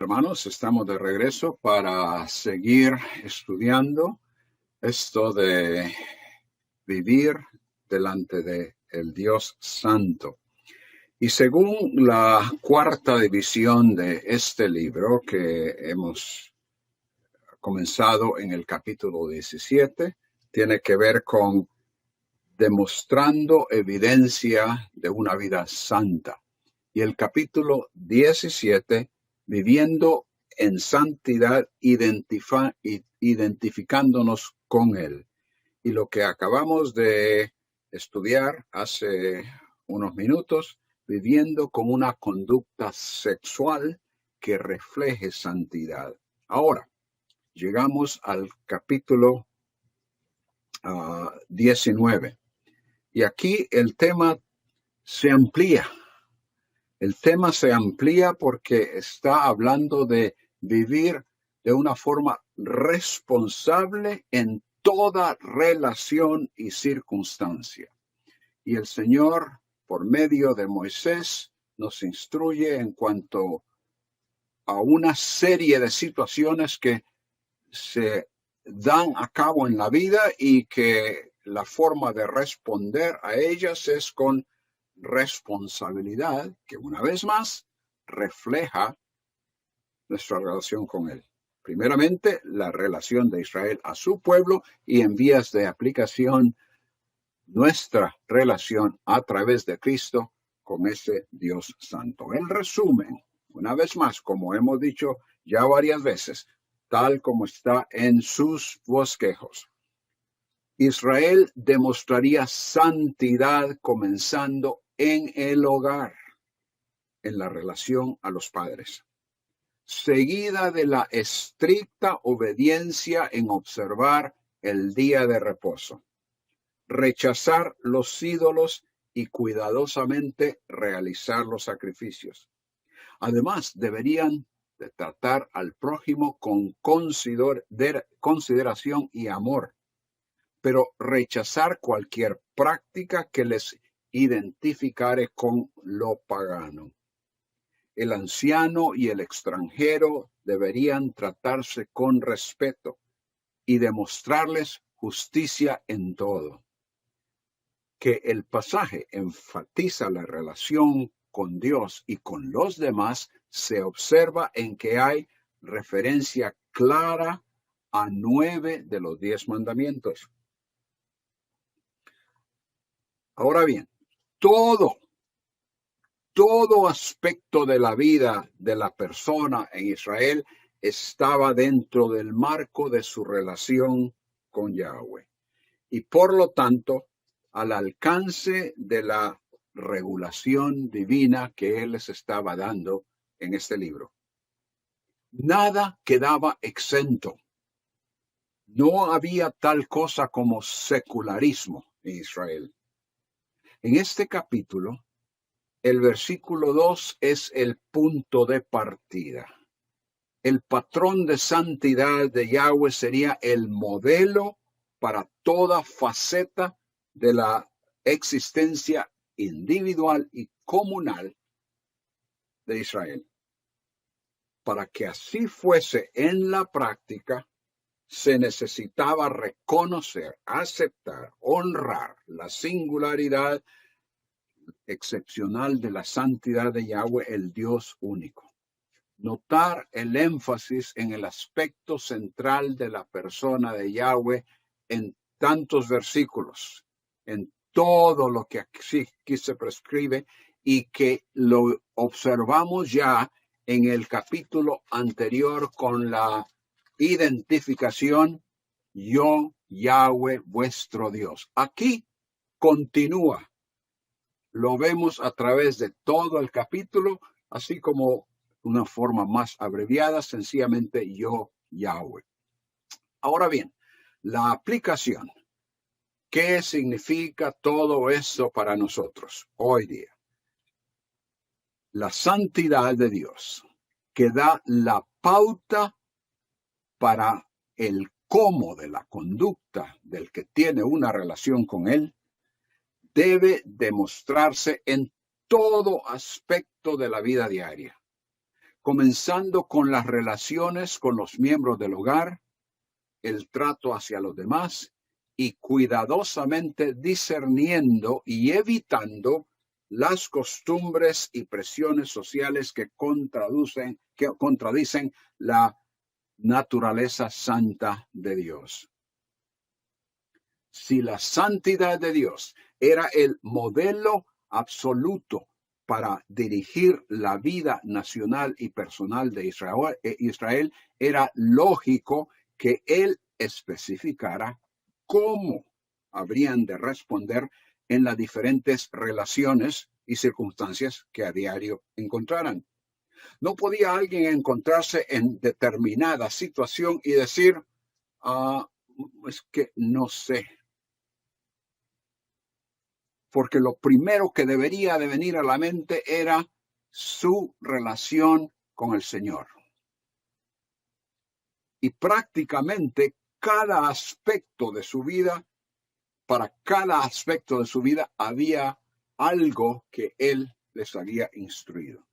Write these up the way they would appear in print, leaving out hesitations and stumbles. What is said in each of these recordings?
Hermanos, estamos de regreso para seguir estudiando esto de vivir delante de el Dios Santo. Y según la cuarta división de este libro que hemos comenzado en el capítulo 17, tiene que ver con demostrando evidencia de una vida santa. Y el capítulo 17, viviendo en santidad, identificándonos con Él. Y lo que acabamos de estudiar hace unos minutos, viviendo con una conducta sexual que refleje santidad. Ahora, llegamos al capítulo 19. Y aquí el tema se amplía. El tema se amplía porque está hablando de vivir de una forma responsable en toda relación y circunstancia. Y el Señor, por medio de Moisés, nos instruye en cuanto a una serie de situaciones que se dan a cabo en la vida y que la forma de responder a ellas es con responsabilidad, que una vez más refleja nuestra relación con Él. Primeramente, la relación de Israel a su pueblo y en vías de aplicación, nuestra relación a través de Cristo con ese Dios Santo. El resumen, una vez más, como hemos dicho ya varias veces, tal como está en sus bosquejos. Israel demostraría santidad comenzando en el hogar, en la relación a los padres, seguida de la estricta obediencia en observar el día de reposo, rechazar los ídolos y cuidadosamente realizar los sacrificios. Además, deberían de tratar al prójimo con consideración y amor, pero rechazar cualquier práctica que les identificare con lo pagano. El anciano y el extranjero deberían tratarse con respeto y demostrarles justicia en todo. Que el pasaje enfatiza la relación con Dios y con los demás se observa en que hay referencia clara a 9 de los 10 mandamientos. Ahora bien, todo aspecto de la vida de la persona en Israel estaba dentro del marco de su relación con Yahweh. Y por lo tanto, al alcance de la regulación divina que Él les estaba dando en este libro. Nada quedaba exento. No había tal cosa como secularismo en Israel. En este capítulo, el versículo 2 es el punto de partida. El patrón de santidad de Yahweh sería el modelo para toda faceta de la existencia individual y comunal de Israel. Para que así fuese en la práctica, se necesitaba reconocer, aceptar, honrar la singularidad excepcional de la santidad de Yahweh, el Dios único. Notar el énfasis en el aspecto central de la persona de Yahweh en tantos versículos, en todo lo que aquí se prescribe y que lo observamos ya en el capítulo anterior con la identificación, yo, Yahweh, vuestro Dios. Aquí continúa. Lo vemos a través de todo el capítulo, así como una forma más abreviada, sencillamente yo, Yahweh. Ahora bien, la aplicación. ¿Qué significa todo esto para nosotros hoy día? La santidad de Dios, que da la pauta para el cómo de la conducta del que tiene una relación con Él, debe demostrarse en todo aspecto de la vida diaria, comenzando con las relaciones con los miembros del hogar, el trato hacia los demás y cuidadosamente discerniendo y evitando las costumbres y presiones sociales que contradicen la naturaleza santa de Dios. Si la santidad de Dios era el modelo absoluto para dirigir la vida nacional y personal de Israel, era lógico que él especificara cómo habrían de responder en las diferentes relaciones y circunstancias que a diario encontraran. No podía alguien encontrarse en determinada situación y decir, es que no sé. Porque lo primero que debería de venir a la mente era su relación con el Señor. Y prácticamente cada aspecto de su vida, para cada aspecto de su vida había algo que él les había instruido.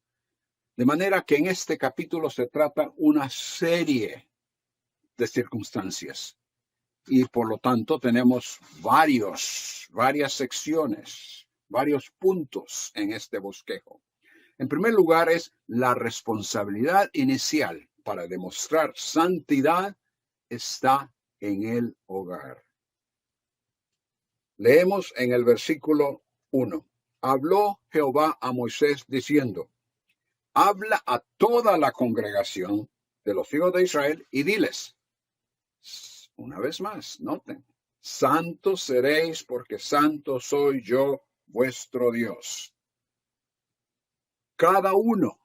De manera que en este capítulo se trata una serie de circunstancias. Y por lo tanto tenemos varias secciones, varios puntos en este bosquejo. En primer lugar es la responsabilidad inicial para demostrar santidad está en el hogar. Leemos en el versículo 1. Habló Jehová a Moisés diciendo, habla a toda la congregación de los hijos de Israel y diles, una vez más, noten, santos seréis porque santo soy yo, vuestro Dios. Cada uno,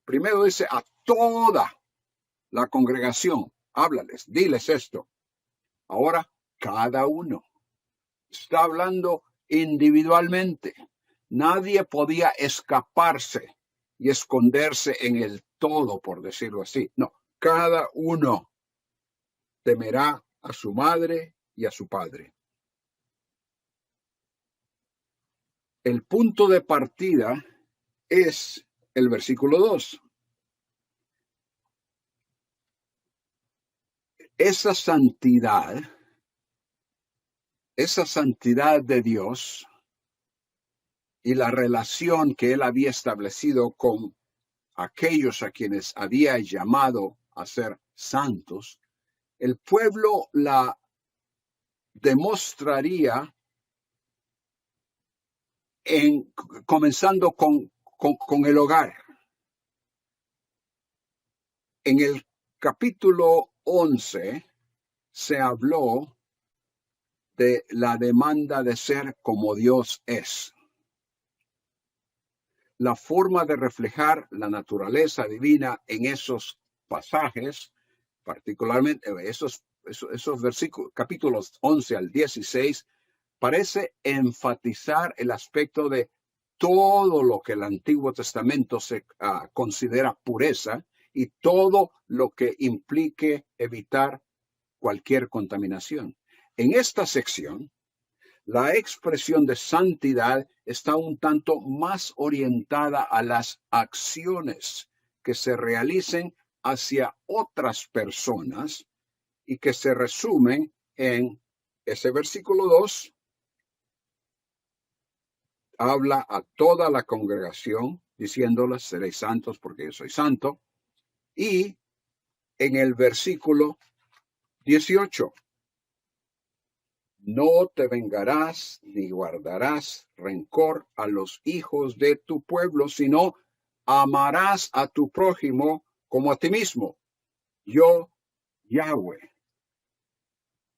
primero dice a toda la congregación, háblales, diles esto. Ahora, cada uno está hablando individualmente. Nadie podía escaparse y esconderse en el todo, por decirlo así. No, cada uno temerá a su madre y a su padre. El punto de partida es el versículo 2. Esa santidad de Dios y la relación que él había establecido con aquellos a quienes había llamado a ser santos, el pueblo la demostraría comenzando con el hogar. En el capítulo 11 se habló de la demanda de ser como Dios es. La forma de reflejar la naturaleza divina en esos pasajes, particularmente esos versículos, capítulos 11 al 16, parece enfatizar el aspecto de todo lo que el Antiguo Testamento se considera pureza y todo lo que implique evitar cualquier contaminación. En esta sección, la expresión de santidad está un tanto más orientada a las acciones que se realicen hacia otras personas y que se resumen en ese versículo 2. Habla a toda la congregación diciéndoles, seréis santos porque yo soy santo. Y en el versículo 18, no te vengarás ni guardarás rencor a los hijos de tu pueblo, sino amarás a tu prójimo como a ti mismo. Yo, Yahweh.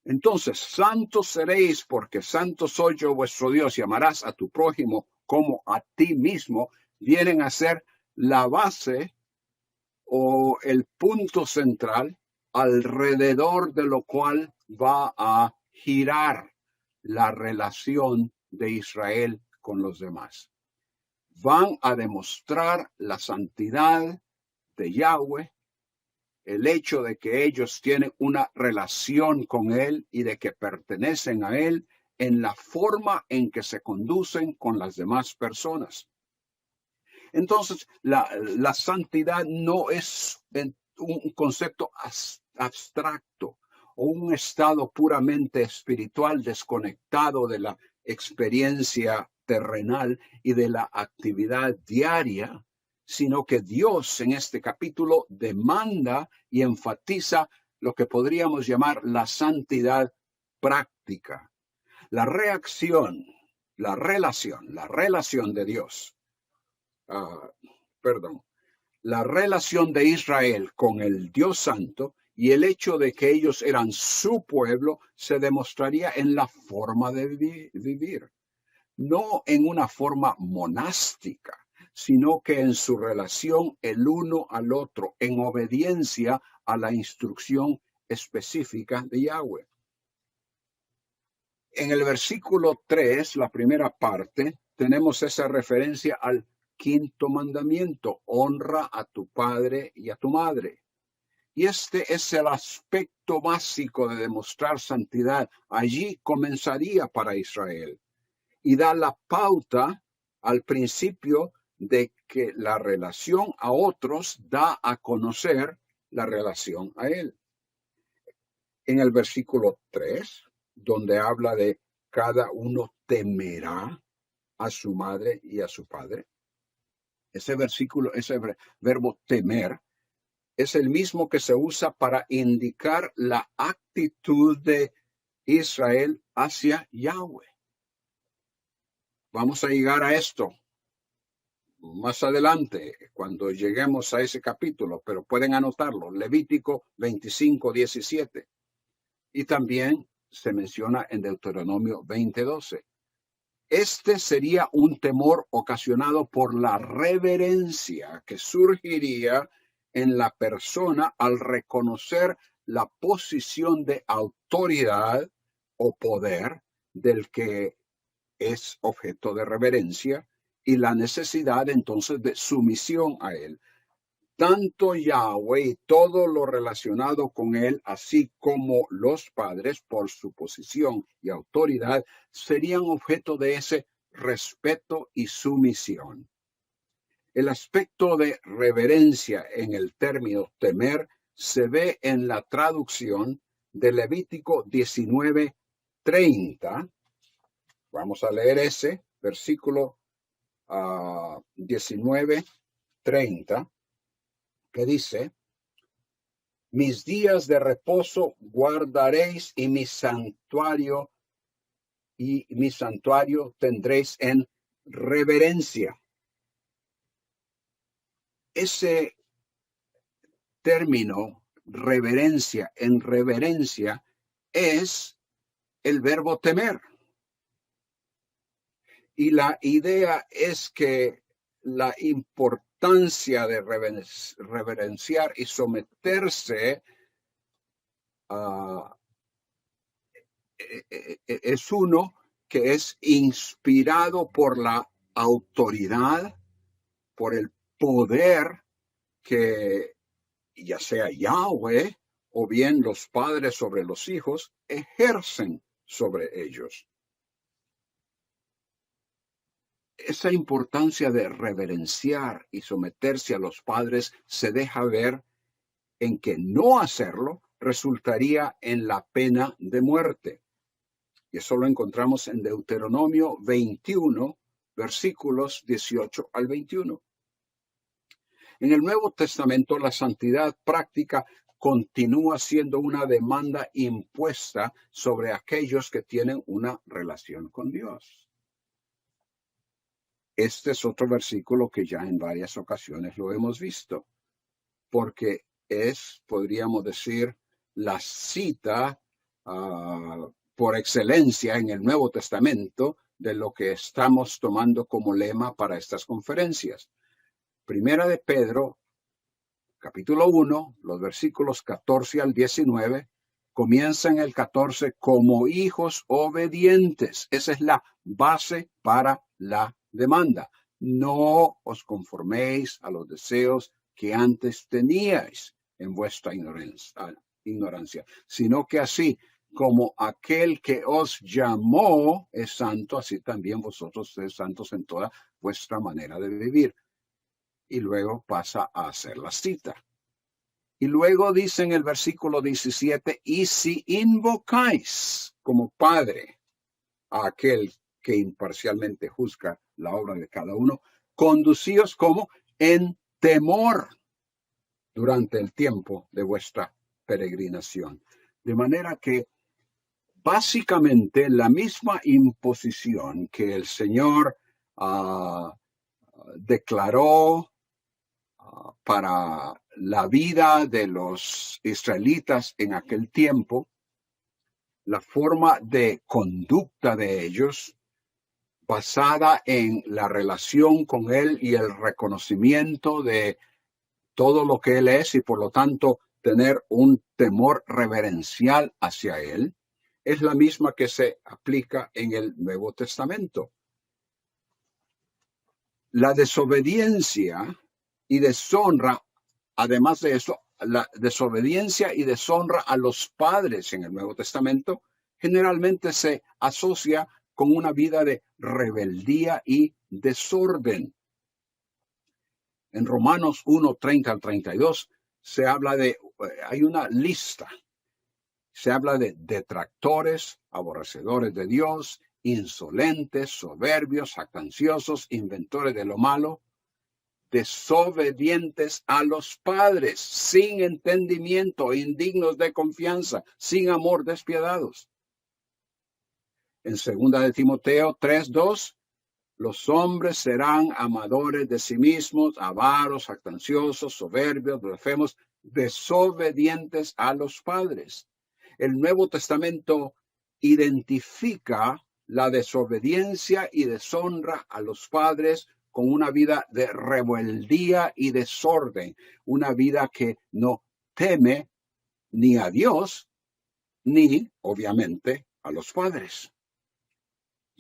Entonces, santos seréis porque santo soy yo vuestro Dios y amarás a tu prójimo como a ti mismo, vienen a ser la base o el punto central alrededor de lo cual va a girar la relación de Israel con los demás. Van a demostrar la santidad de Yahweh, el hecho de que ellos tienen una relación con Él y de que pertenecen a Él en la forma en que se conducen con las demás personas. Entonces, la santidad no es un concepto abstracto o un estado puramente espiritual desconectado de la experiencia terrenal y de la actividad diaria, sino que Dios en este capítulo demanda y enfatiza lo que podríamos llamar la santidad práctica. La relación de Dios, la relación de Israel con el Dios Santo y el hecho de que ellos eran su pueblo se demostraría en la forma de vivir, no en una forma monástica, sino que en su relación el uno al otro, en obediencia a la instrucción específica de Yahweh. En el versículo 3, la primera parte, tenemos esa referencia al quinto mandamiento: honra a tu padre y a tu madre. Y este es el aspecto básico de demostrar santidad. Allí comenzaría para Israel. Y da la pauta al principio de que la relación a otros da a conocer la relación a él. En el versículo 3, donde habla de cada uno temerá a su madre y a su padre. Ese versículo, ese verbo temer, es el mismo que se usa para indicar la actitud de Israel hacia Yahweh. Vamos a llegar a esto más adelante, cuando lleguemos a ese capítulo, pero pueden anotarlo, Levítico 25:17. Y también se menciona en Deuteronomio 20:12. Este sería un temor ocasionado por la reverencia que surgiría en la persona al reconocer la posición de autoridad o poder del que es objeto de reverencia y la necesidad entonces de sumisión a él. Tanto Yahweh y todo lo relacionado con él, así como los padres por su posición y autoridad, serían objeto de ese respeto y sumisión. El aspecto de reverencia en el término temer se ve en la traducción de Levítico 19:30. Vamos a leer ese versículo 19:30. Que dice: mis días de reposo guardaréis y mi santuario tendréis en reverencia. Ese término reverencia, en reverencia, es el verbo temer. Y la idea es que la importancia de reverenciar y someterse es uno que es inspirado por la autoridad, por el poder que ya sea Yahweh o bien los padres sobre los hijos ejercen sobre ellos. Esa importancia de reverenciar y someterse a los padres se deja ver en que no hacerlo resultaría en la pena de muerte. Y eso lo encontramos en Deuteronomio 21, versículos 18 al 21. En el Nuevo Testamento, la santidad práctica continúa siendo una demanda impuesta sobre aquellos que tienen una relación con Dios. Este es otro versículo que ya en varias ocasiones lo hemos visto, porque es, podríamos decir, la cita por excelencia en el Nuevo Testamento de lo que estamos tomando como lema para estas conferencias. Primera de Pedro, capítulo 1, los versículos 14 al 19, comienzan el 14 como hijos obedientes. Esa es la base para la demanda. No os conforméis a los deseos que antes teníais en vuestra ignorancia, sino que así como aquel que os llamó es santo, así también vosotros sois santos en toda vuestra manera de vivir. y luego pasa a hacer la cita. Y luego dice en el versículo 17, y si invocáis como Padre a aquel que imparcialmente juzga la obra de cada uno, conducíos como en temor durante el tiempo de vuestra peregrinación. De manera que básicamente la misma imposición que el Señor declaró para la vida de los israelitas en aquel tiempo, la forma de conducta de ellos, basada en la relación con Él y el reconocimiento de todo lo que Él es y por lo tanto tener un temor reverencial hacia Él, es la misma que se aplica en el Nuevo Testamento. La desobediencia y deshonra, además de eso, la desobediencia y deshonra a los padres en el Nuevo Testamento generalmente se asocia con una vida de rebeldía y desorden. En Romanos 1, 30 al 32 se habla hay una lista. Se habla de detractores, aborrecedores de Dios, insolentes, soberbios, jactanciosos, inventores de lo malo, desobedientes a los padres, sin entendimiento, indignos de confianza, sin amor, despiadados. En 2 de Timoteo 3:2, los hombres serán amadores de sí mismos, avaros, jactanciosos, soberbios, blasfemos, desobedientes a los padres. El Nuevo Testamento identifica la desobediencia y deshonra a los padres con una vida de rebeldía y desorden, una vida que no teme ni a Dios, ni, obviamente, a los padres.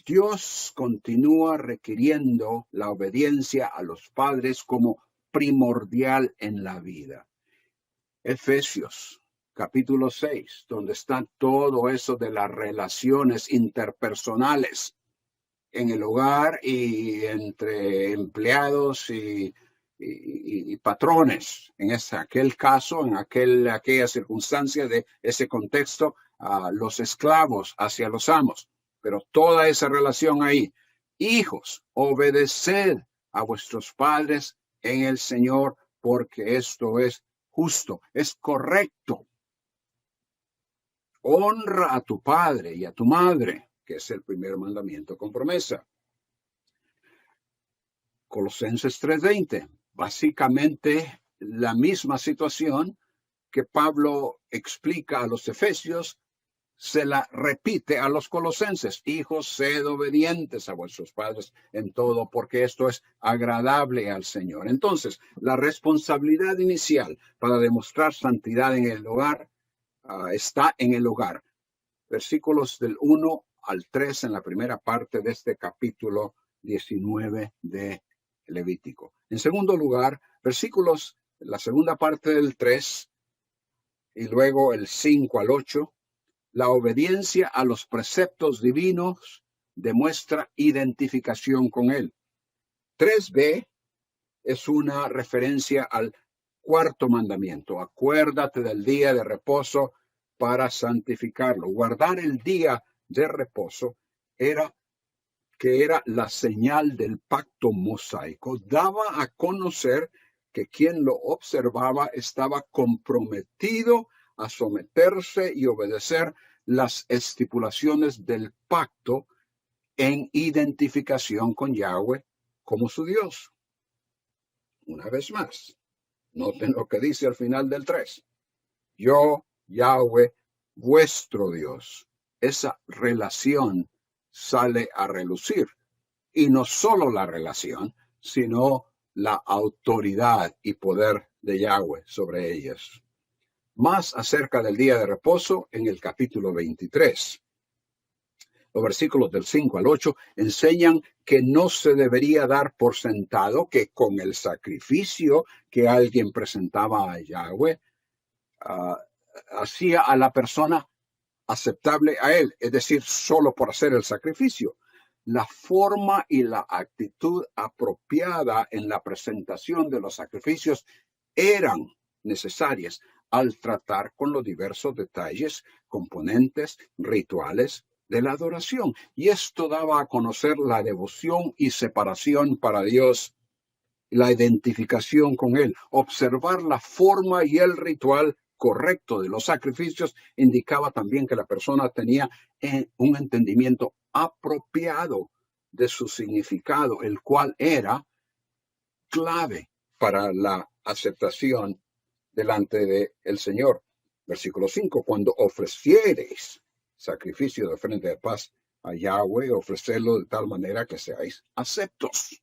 Dios continúa requiriendo la obediencia a los padres como primordial en la vida. Efesios capítulo 6, donde está todo eso de las relaciones interpersonales en el hogar y entre empleados y patrones. En aquel caso, en aquella circunstancia de ese contexto, los esclavos hacia los amos. Pero toda esa relación ahí. Hijos, obedeced a vuestros padres en el Señor, porque esto es justo, es correcto. Honra a tu padre y a tu madre, que es el primer mandamiento con promesa. Colosenses 3:20, básicamente la misma situación que Pablo explica a los efesios, se la repite a los colosenses. Hijos, sed obedientes a vuestros padres en todo, porque esto es agradable al Señor. Entonces, la responsabilidad inicial para demostrar santidad en el hogar está en el hogar. Versículos del 1 al 3 en la primera parte de este capítulo 19 de Levítico. En segundo lugar, la segunda parte del 3 y luego el 5 al 8, la obediencia a los preceptos divinos demuestra identificación con Él. 3b es una referencia al cuarto mandamiento. Acuérdate del día de reposo para santificarlo. Guardar el día de reposo era la señal del pacto mosaico. Daba a conocer que quien lo observaba estaba comprometido a someterse y obedecer las estipulaciones del pacto en identificación con Yahweh como su Dios. Una vez más, noten lo que dice al final del 3. Yo, Yahweh, vuestro Dios. Esa relación sale a relucir. Y no solo la relación, sino la autoridad y poder de Yahweh sobre ellas. Más acerca del día de reposo en el capítulo 23. Los versículos del 5 al 8 enseñan que no se debería dar por sentado que con el sacrificio que alguien presentaba a Yahweh, hacía a la persona aceptable a él, es decir, solo por hacer el sacrificio. la forma y la actitud apropiada en la presentación de los sacrificios eran necesarias al tratar con los diversos detalles, componentes, rituales de la adoración. Y esto daba a conocer la devoción y separación para Dios, la identificación con Él. Observar la forma y el ritual correcto de los sacrificios indicaba también que la persona tenía un entendimiento apropiado de su significado, el cual era clave para la aceptación delante del Señor. Versículo 5, cuando ofreciereis sacrificio de ofrenda de paz a Yahweh, ofrecerlo de tal manera que seáis aceptos.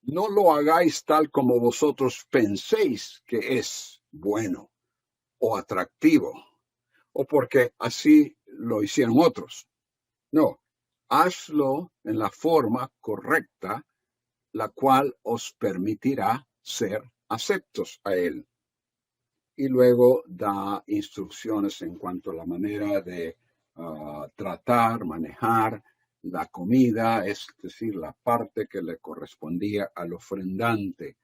No lo hagáis tal como vosotros penséis que es bueno o atractivo, o porque así lo hicieron otros. No, hazlo en la forma correcta, la cual os permitirá ser aceptos a Él. Y luego da instrucciones en cuanto a la manera de tratar, manejar la comida, es decir, la parte que le correspondía al ofrendante.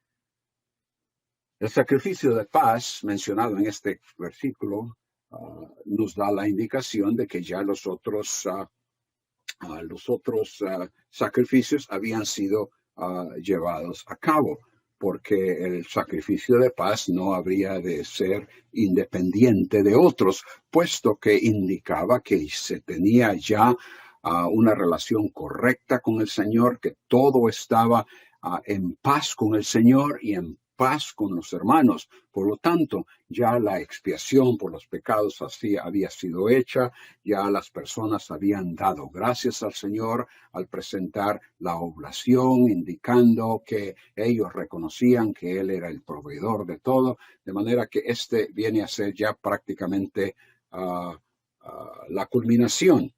El sacrificio de paz mencionado en este versículo nos da la indicación de que ya los otros sacrificios habían sido llevados a cabo, porque el sacrificio de paz no habría de ser independiente de otros, puesto que indicaba que se tenía ya una relación correcta con el Señor, que todo estaba en paz con el Señor y en paz con los hermanos. Por lo tanto, ya la expiación por los pecados así había sido hecha, ya las personas habían dado gracias al Señor al presentar la oblación, indicando que ellos reconocían que Él era el proveedor de todo, de manera que este viene a ser ya prácticamente la culminación.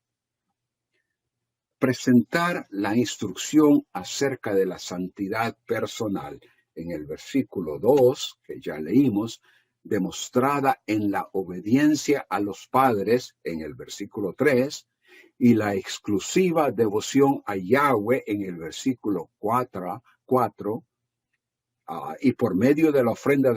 Presentar la instrucción acerca de la santidad personal en el versículo 2, que ya leímos, demostrada en la obediencia a los padres en el versículo 3, y la exclusiva devoción a Yahweh en el versículo 4, y por medio de la ofrenda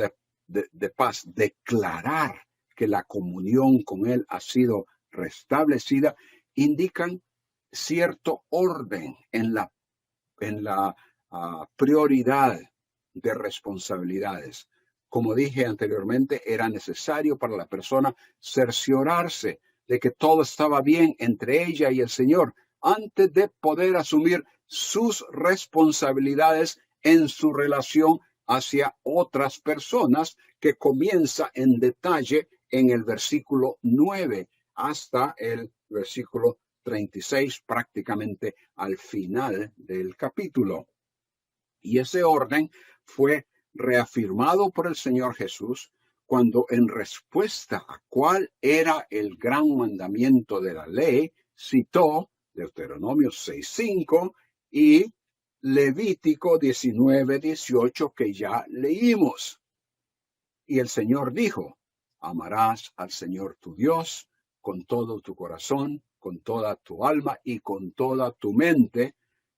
de paz, declarar que la comunión con Él ha sido restablecida, indican cierto orden en la prioridad de responsabilidades. Como dije anteriormente, era necesario para la persona cerciorarse de que todo estaba bien entre ella y el Señor antes de poder asumir sus responsabilidades en su relación hacia otras personas, que comienza en detalle en el versículo 9 hasta el versículo 36, prácticamente al final del capítulo. Y ese orden fue reafirmado por el Señor Jesús cuando, en respuesta a cuál era el gran mandamiento de la ley, citó Deuteronomio 6:5 y Levítico 19:18, que ya leímos. Y el Señor dijo: amarás al Señor tu Dios con todo tu corazón, con toda tu alma y con toda tu mente.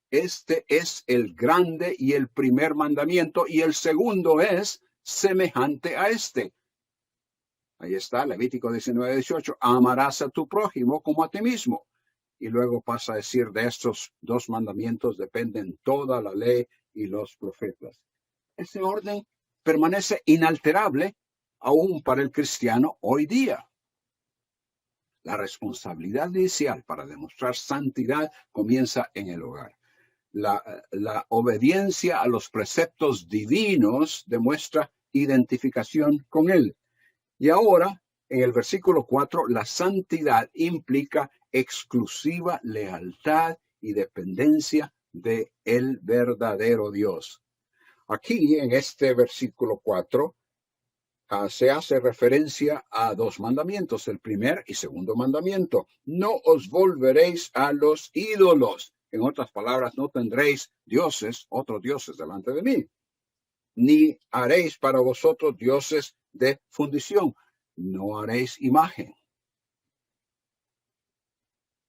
Este es el grande y el primer mandamiento, y el segundo es semejante a este. Ahí está, Levítico 19:18, amarás a tu prójimo como a ti mismo. Y luego pasa a decir, de estos dos mandamientos dependen toda la ley y los profetas. Ese orden permanece inalterable aún para el cristiano hoy día. La responsabilidad inicial para demostrar santidad comienza en el hogar. La obediencia a los preceptos divinos demuestra identificación con Él. Y ahora, en el versículo 4, la santidad implica exclusiva lealtad y dependencia de el verdadero Dios. Aquí, en este versículo 4, se hace referencia a dos mandamientos, el primer y segundo mandamiento. No os volveréis a los ídolos. En otras palabras, no tendréis dioses, otros dioses delante de mí. Ni haréis para vosotros dioses de fundición. No haréis imagen.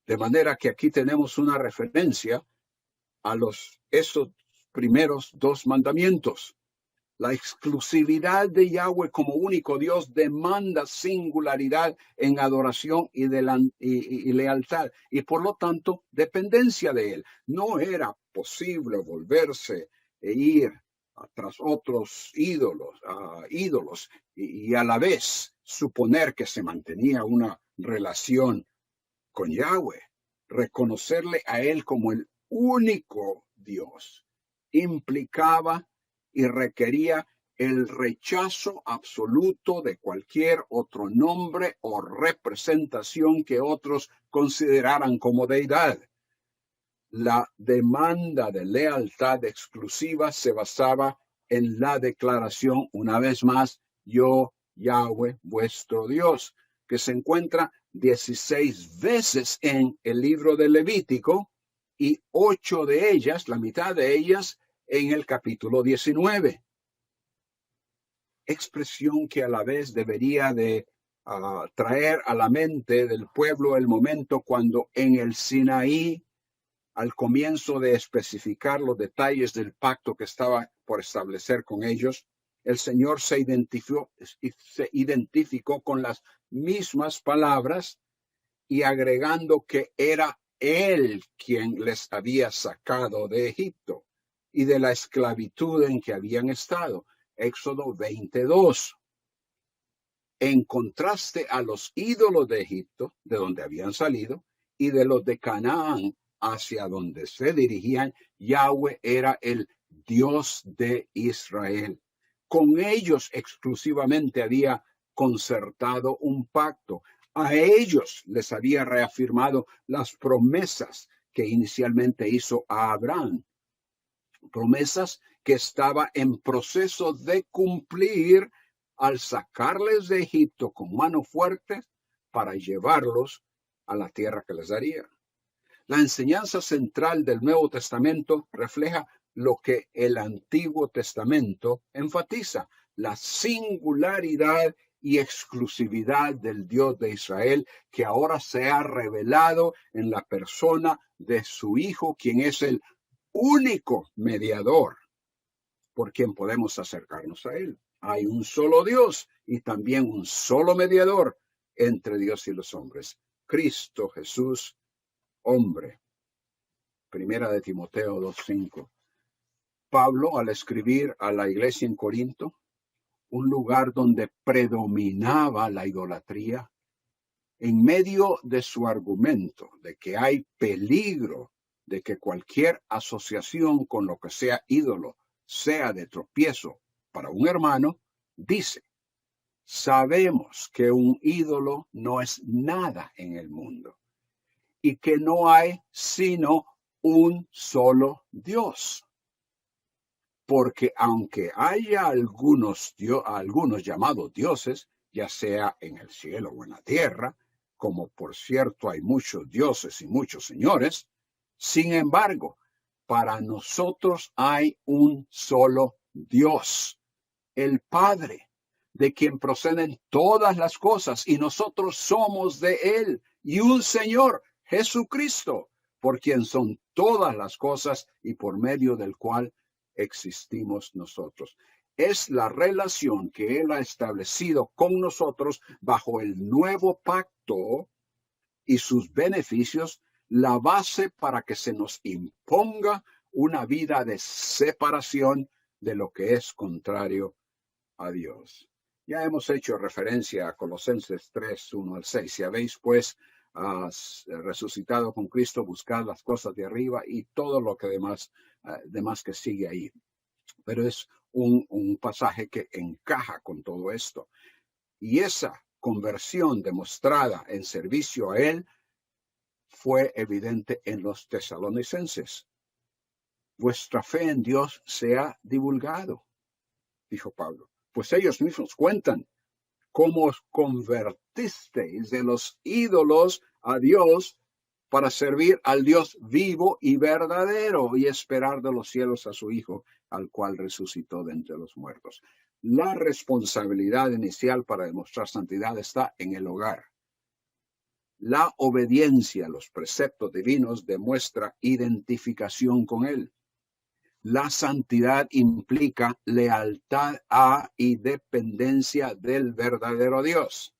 De manera que aquí tenemos una referencia a esos primeros dos mandamientos. La exclusividad de Yahweh como único Dios demanda singularidad en adoración y lealtad, y por lo tanto dependencia de Él. No era posible volverse e ir tras otros ídolos y a la vez suponer que se mantenía una relación con Yahweh. Reconocerle a Él como el único Dios implicaba y requería el rechazo absoluto de cualquier otro nombre o representación que otros consideraran como deidad. La demanda de lealtad exclusiva se basaba en la declaración, una vez más, yo, Yahweh, vuestro Dios, que se encuentra 16 veces en el libro de Levítico y 8 de ellas, la mitad de ellas, en el capítulo 19. Expresión que a la vez debería de traer a la mente del pueblo el momento cuando en el Sinaí, al comienzo de especificar los detalles del pacto que estaba por establecer con ellos, el Señor se identificó con las mismas palabras y agregando que era Él quien les había sacado de Egipto y de la esclavitud en que habían estado. Éxodo 22. En contraste a los ídolos de Egipto, de donde habían salido, y de los de Canaán, hacia donde se dirigían, Yahweh era el Dios de Israel. Con ellos exclusivamente había concertado un pacto. A ellos les había reafirmado las promesas que inicialmente hizo a Abraham. Promesas que estaba en proceso de cumplir al sacarles de Egipto con mano fuerte para llevarlos a la tierra que les daría. La enseñanza central del Nuevo Testamento refleja lo que el Antiguo Testamento enfatiza, la singularidad y exclusividad del Dios de Israel, que ahora se ha revelado en la persona de su Hijo, quien es el único mediador por quien podemos acercarnos a Él. Hay un solo Dios y también un solo mediador entre Dios y los hombres, Cristo Jesús, hombre. Primera de Timoteo 2:5. Pablo, al escribir a la iglesia en Corinto, un lugar donde predominaba la idolatría, en medio de su argumento de que hay peligro de que cualquier asociación con lo que sea ídolo sea de tropiezo para un hermano, dice, sabemos que un ídolo no es nada en el mundo y que no hay sino un solo Dios. Porque aunque haya algunos llamados dioses, ya sea en el cielo o en la tierra, como por cierto hay muchos dioses y muchos señores, sin embargo, para nosotros hay un solo Dios, el Padre, de quien proceden todas las cosas, y nosotros somos de Él, y un Señor, Jesucristo, por quien son todas las cosas y por medio del cual existimos nosotros. Es la relación que Él ha establecido con nosotros bajo el nuevo pacto y sus beneficios, la base para que se nos imponga una vida de separación de lo que es contrario a Dios. Ya hemos hecho referencia a Colosenses 3:1-6. Si habéis pues resucitado con Cristo, buscad las cosas de arriba y todo lo que demás que sigue ahí. Pero es un pasaje que encaja con todo esto. Y esa conversión demostrada en servicio a Él fue evidente en los tesalonicenses. Vuestra fe en Dios se ha divulgado, dijo Pablo, pues ellos mismos cuentan cómo os convertisteis de los ídolos a Dios para servir al Dios vivo y verdadero y esperar de los cielos a su Hijo, al cual resucitó de entre los muertos. La responsabilidad inicial para demostrar santidad está en el hogar. La obediencia a los preceptos divinos demuestra identificación con Él. La santidad implica lealtad a y dependencia del verdadero Dios.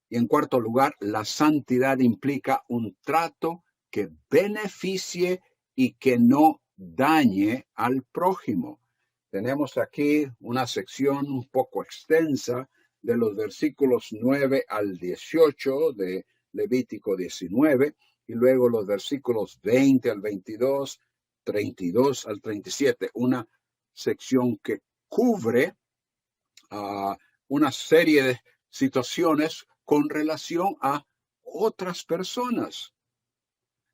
Y en cuarto lugar, la santidad implica un trato que beneficie y que no dañe al prójimo. Tenemos aquí una sección un poco extensa de los versículos 9 al 18 de Levítico 19 y luego los versículos 20 al 22, 32 al 37, una sección que cubre una serie de situaciones con relación a otras personas,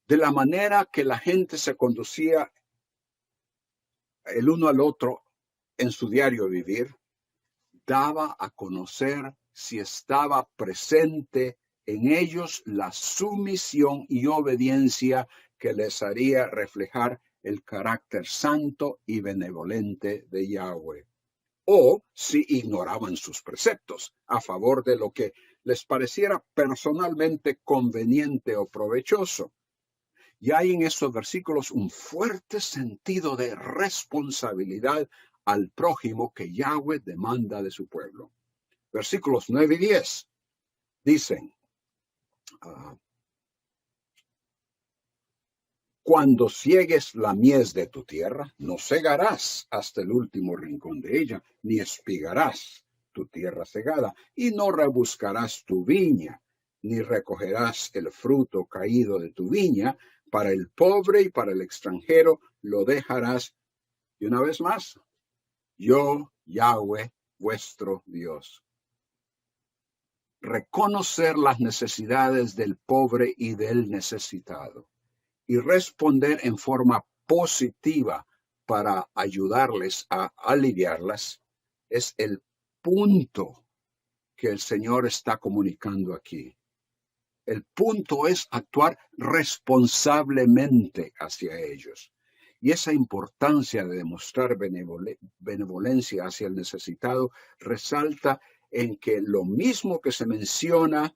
de la manera que la gente se conducía el uno al otro en su diario vivir, daba a conocer si estaba presente en ellos la sumisión y obediencia que les haría reflejar el carácter santo y benevolente de Yahweh, o si ignoraban sus preceptos a favor de lo que les pareciera personalmente conveniente o provechoso. Y hay en esos versículos un fuerte sentido de responsabilidad al prójimo que Yahweh demanda de su pueblo. Versículos 9 y 10 dicen, cuando ciegues la mies de tu tierra, no segarás hasta el último rincón de ella, ni espigarás tu tierra cegada, y no rebuscarás tu viña, ni recogerás el fruto caído de tu viña. Para el pobre y para el extranjero lo dejarás. Y una vez más, yo, Yahweh, vuestro Dios. Reconocer las necesidades del pobre y del necesitado y responder en forma positiva para ayudarles a aliviarlas es el punto que el Señor está comunicando aquí. El punto es actuar responsablemente hacia ellos. Y esa importancia de demostrar benevolencia hacia el necesitado resalta en que lo mismo que se menciona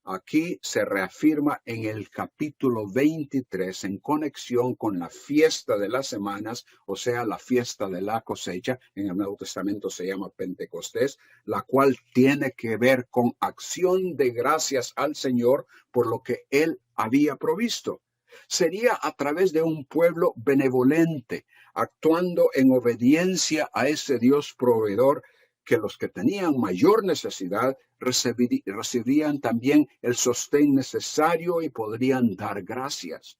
aquí se reafirma en el capítulo 23 en conexión con la fiesta de las semanas, o sea, la fiesta de la cosecha. En el Nuevo Testamento se llama Pentecostés, la cual tiene que ver con acción de gracias al Señor por lo que Él había provisto. Sería a través de un pueblo benevolente, actuando en obediencia a ese Dios proveedor, que los que tenían mayor necesidad recibirían también el sostén necesario y podrían dar gracias.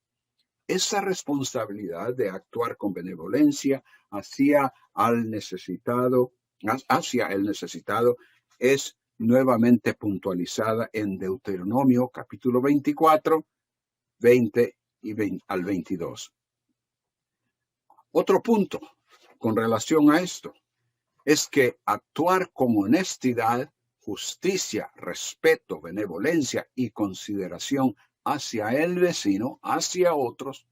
Esa responsabilidad de actuar con benevolencia hacia el necesitado es nuevamente puntualizada en Deuteronomio capítulo 24, 20 al 22. Otro punto con relación a esto es que actuar con honestidad, justicia, respeto, benevolencia y consideración hacia el vecino, hacia otros,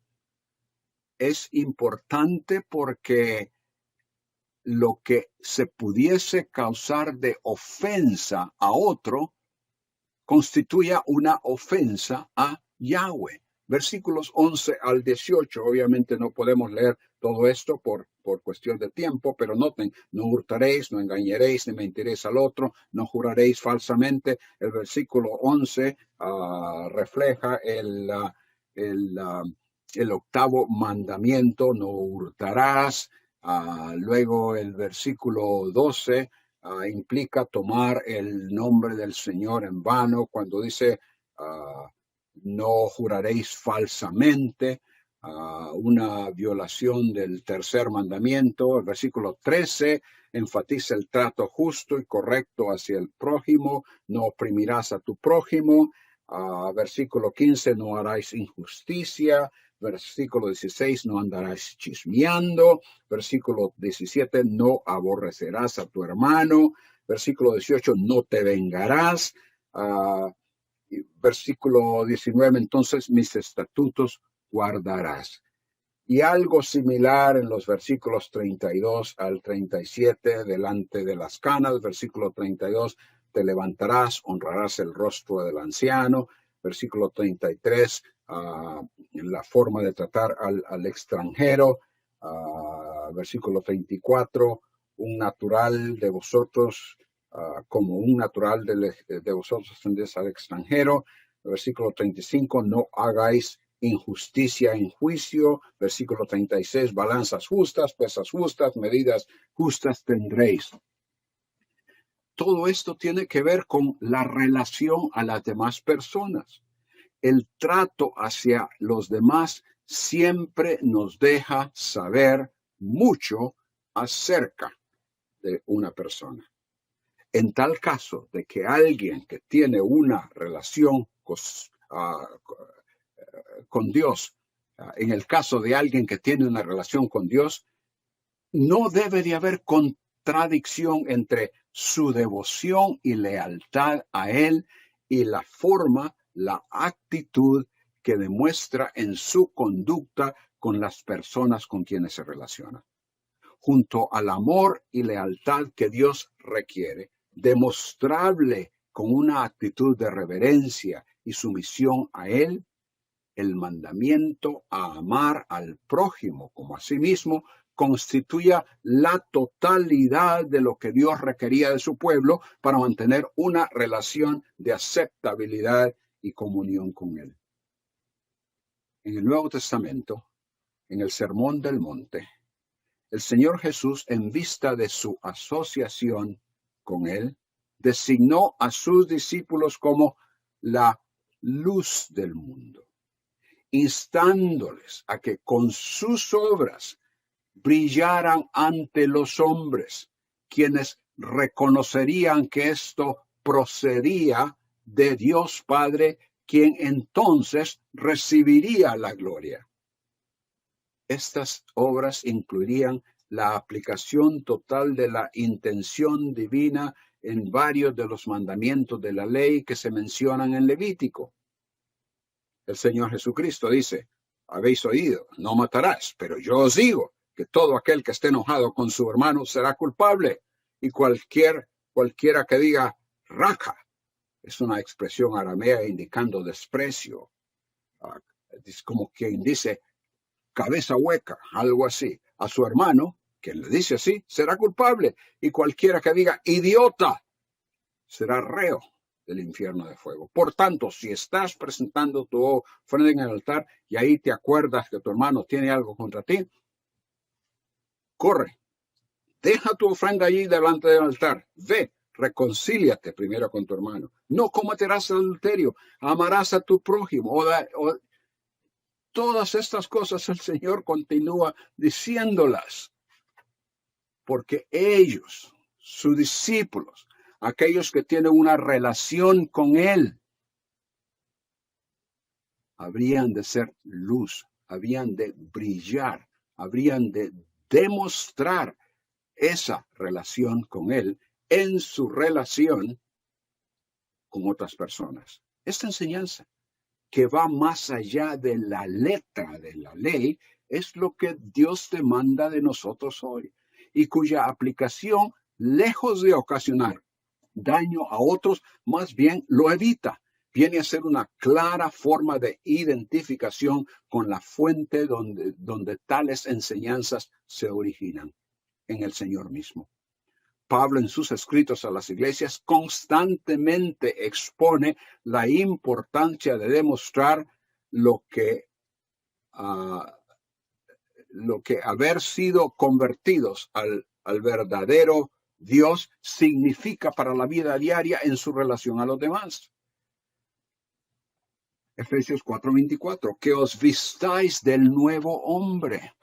es importante porque lo que se pudiese causar de ofensa a otro constituya una ofensa a Yahweh. Versículos 11 al 18, obviamente no podemos leer todo esto por cuestión de tiempo, pero noten, no hurtaréis, no engañaréis, ni mentiréis al otro, no juraréis falsamente. El versículo 11 refleja el octavo mandamiento, no hurtarás. Luego el versículo 12 implica tomar el nombre del Señor en vano, cuando dice no juraréis falsamente, una violación del tercer mandamiento. El versículo 13 enfatiza el trato justo y correcto hacia el prójimo, no oprimirás a tu prójimo. Versículo 15, no haráis injusticia. Versículo 16, no andarás chismeando. Versículo 17, no aborrecerás a tu hermano. Versículo 18, no te vengarás. Versículo 19, entonces mis estatutos guardarás. Y algo similar en los versículos 32 al 37, delante de las canas. Versículo 32, te levantarás, honrarás el rostro del anciano. Versículo 33, la forma de tratar al extranjero. Versículo 34, un natural de vosotros, como un natural de vosotros tendréis al extranjero. Versículo 35, no hagáis injusticia en juicio. Versículo 36, balanzas justas, pesas justas, medidas justas tendréis. Todo esto tiene que ver con la relación a las demás personas. El trato hacia los demás siempre nos deja saber mucho acerca de una persona. En tal caso de que alguien que tiene una relación con Dios, en el caso de alguien que tiene una relación con Dios, no debe de haber contradicción entre su devoción y lealtad a Él y la forma, la actitud que demuestra en su conducta con las personas con quienes se relaciona. Junto al amor y lealtad que Dios requiere, demostrable con una actitud de reverencia y sumisión a Él, el mandamiento a amar al prójimo como a sí mismo constituía la totalidad de lo que Dios requería de su pueblo para mantener una relación de aceptabilidad y comunión con Él. En el Nuevo Testamento, en el Sermón del Monte, el Señor Jesús, en vista de su asociación con Él, designó a sus discípulos como la luz del mundo, instándoles a que con sus obras brillaran ante los hombres, quienes reconocerían que esto procedía de Dios Padre, quien entonces recibiría la gloria. Estas obras incluirían la aplicación total de la intención divina en varios de los mandamientos de la ley que se mencionan en Levítico. El Señor Jesucristo dice, habéis oído, no matarás, pero yo os digo que todo aquel que esté enojado con su hermano será culpable. Y cualquiera que diga raca, es una expresión aramea indicando desprecio. Es como quien dice cabeza hueca, algo así. A su hermano, quien le dice así, será culpable. Y cualquiera que diga idiota, será reo del infierno de fuego. Por tanto, si estás presentando tu ofrenda en el altar y ahí te acuerdas que tu hermano tiene algo contra ti, corre, deja tu ofrenda allí delante del altar, ve, reconcíliate primero con tu hermano. No cometerás adulterio, amarás a tu prójimo. Todas estas cosas el Señor continúa diciéndolas, porque ellos, sus discípulos, aquellos que tienen una relación con Él, habrían de ser luz, habrían de brillar, habrían de demostrar esa relación con Él en su relación con otras personas. Esta enseñanza, que va más allá de la letra de la ley, es lo que Dios demanda de nosotros hoy y cuya aplicación, lejos de ocasionar daño a otros, más bien lo evita. Viene a ser una clara forma de identificación con la fuente donde tales enseñanzas se originan, en el Señor mismo. Pablo en sus escritos a las iglesias constantemente expone la importancia de demostrar lo que haber sido convertidos al verdadero Dios significa para la vida diaria en su relación a los demás. Efesios 4:24, que os vistáis del nuevo hombre,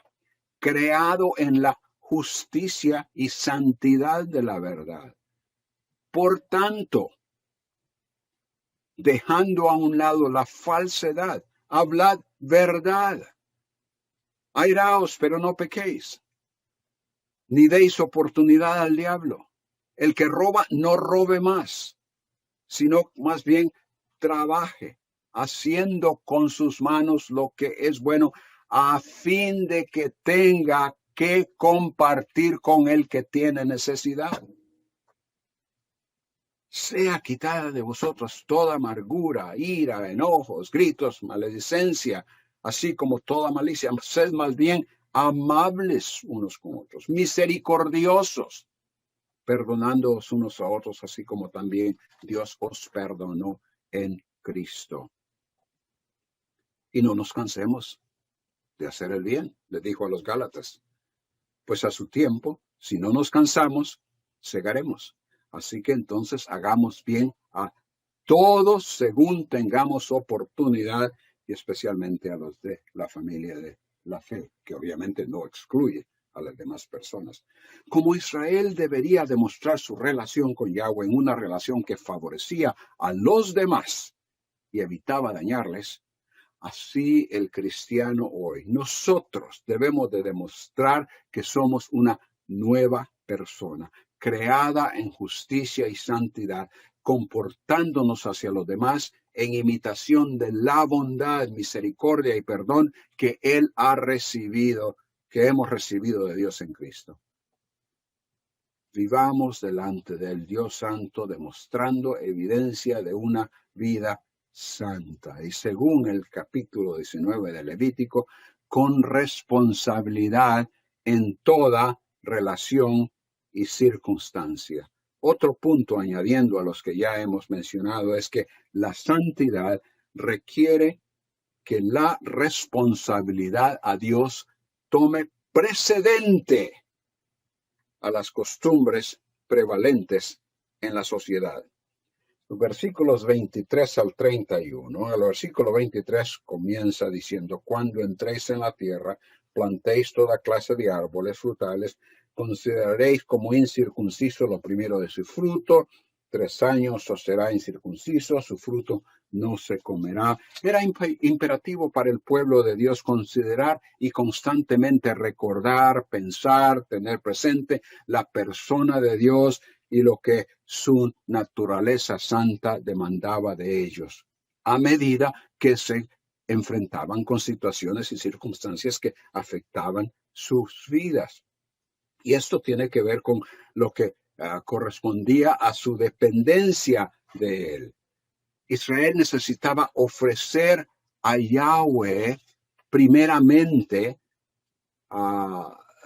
creado en la justicia y santidad de la verdad. Por tanto, dejando a un lado la falsedad, hablad verdad. Airaos, pero no pequéis, ni deis oportunidad al diablo. El que roba, no robe más, sino más bien trabaje, haciendo con sus manos lo que es bueno, a fin de que tenga que compartir con el que tiene necesidad. sea quitada de vosotros toda amargura, ira, enojos, gritos, maledicencia, así como toda malicia. Sed más bien amables unos con otros, misericordiosos, perdonándoos unos a otros, así como también Dios os perdonó en Cristo. Y no nos cansemos de hacer el bien, le dijo a los Gálatas, pues a su tiempo, si no nos cansamos, segaremos. Así que entonces hagamos bien a todos según tengamos oportunidad, y especialmente a los de la familia de la fe, que obviamente no excluye a las demás personas. Como Israel debería demostrar su relación con Yahweh en una relación que favorecía a los demás y evitaba dañarles, así el cristiano hoy, nosotros debemos de demostrar que somos una nueva persona, creada en justicia y santidad, comportándonos hacia los demás en imitación de la bondad, misericordia y perdón que Él ha recibido, que hemos recibido de Dios en Cristo. Vivamos delante del Dios Santo, demostrando evidencia de una vida santa. Y según el capítulo 19 de Levítico, con responsabilidad en toda relación y circunstancia. Otro punto, añadiendo a los que ya hemos mencionado, es que la santidad requiere que la responsabilidad a Dios tome precedente a las costumbres prevalentes en la sociedad. Los versículos 23 al 31, el versículo 23 comienza diciendo, cuando entréis en la tierra, plantéis toda clase de árboles frutales, consideraréis como incircunciso lo primero de su fruto, 3 años os será incircunciso, su fruto no se comerá. Era imperativo para el pueblo de Dios considerar y constantemente recordar, pensar, tener presente la persona de Dios y lo que su naturaleza santa demandaba de ellos, a medida que se enfrentaban con situaciones y circunstancias que afectaban sus vidas. Y esto tiene que ver con lo que correspondía a su dependencia de él. Israel necesitaba ofrecer a Yahweh primeramente